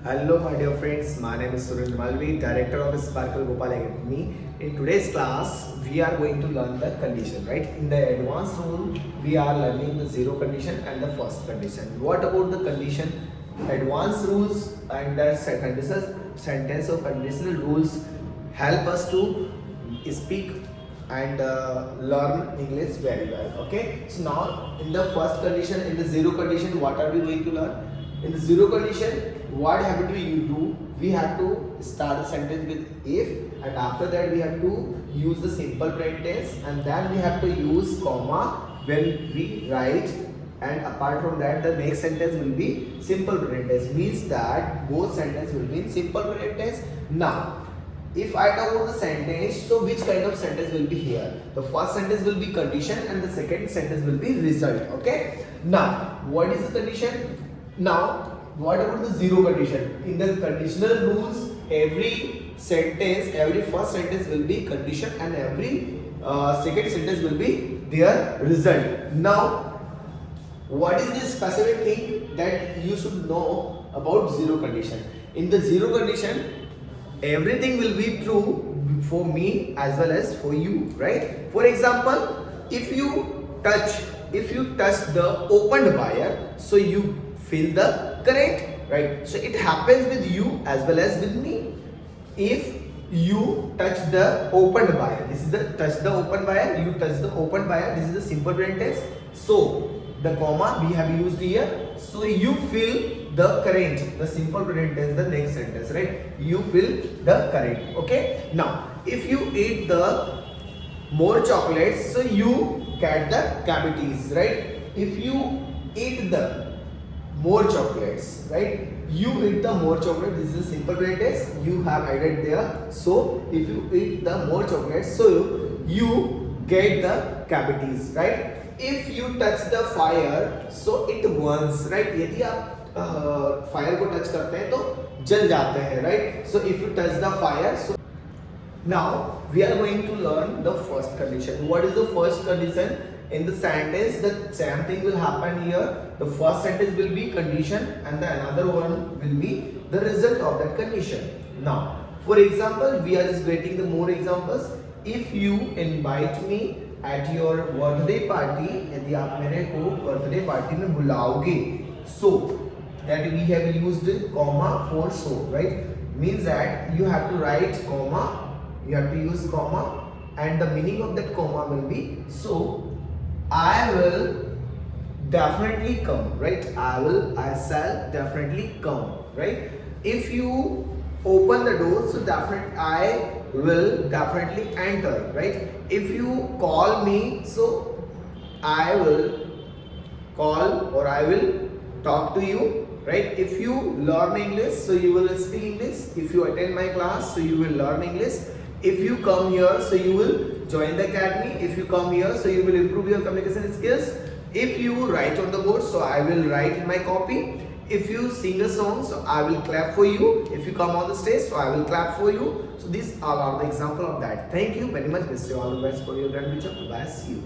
Hello, my dear friends. My name is Surendra Malvi, Director of Sparkle Gopal Academy. In today's class, we are going to learn the condition, right? In the advanced rule, we are learning the zero condition and the first condition. What about the condition? Advanced rules and the sentence or conditional rules help us to speak and learn English very well. Okay. So now, in the first condition, in the zero condition, what are we going to learn? In the zero condition, what have to do? We have to start the sentence with if, and after that we have to use the simple present tense, and then we have to use comma when we write, and apart from that the next sentence will be simple present tense, means that both sentences will be in simple present tense. Now if I talk about the sentence, so which kind of sentence will be here? The first sentence will be condition and the second sentence will be result. Okay. Now what is the condition? Now what about the zero condition? In the conditional rules, every first sentence will be condition and every second sentence will be their result. Now what is this specific thing that you should know about zero condition? In the zero condition, everything will be true for me as well as for you, right? For example, if you touch the opened wire, so you feel the current, right? So it happens with you as well as with me. If you touch the opened wire, this is the touch the open wire, you touch the open wire, this is the simple present tense. So the comma we have used here, so you feel the current, the simple present tense, the next sentence, right? You feel the current. Okay. Now if you eat the more chocolates, so you get the cavities, right? If you eat the more chocolates, right? You eat the more chocolate, this is a simple present tense, you have added there. So if you eat the more chocolates, so you get the cavities, right? If you touch the fire, so it burns, right? यदि आप fire को touch करते हैं तो जल जाते हैं, right? So if you touch the fire, so now we are going to learn the first condition. What is the first condition? In the sentence, the same thing will happen here. The first sentence will be condition and the another one will be the result of that condition. Now, for example, we are just getting the more examples. If you invite me at your birthday party, यदि आप मेरे को birthday party में बुलाओगे, so that we have used comma for so, right? Means that you have to write comma, you have to use comma, and the meaning of that comma will be so. I will definitely come, right? I shall definitely come, right? If you open the door, so I will definitely enter, right? If you call me, so I will call or I will talk to you, right? If you learn English, so you will speak English. If you attend my class, so you will learn English. If you come here, so you will join the academy. If you come here, so you will improve your communication skills. If you write on the board, so I will write in my copy. If you sing a song, so I will clap for you. If you come on the stage, so I will clap for you. So these all are the example of that. Thank you very much. Wish you all the best for your grand future. Bye. See you.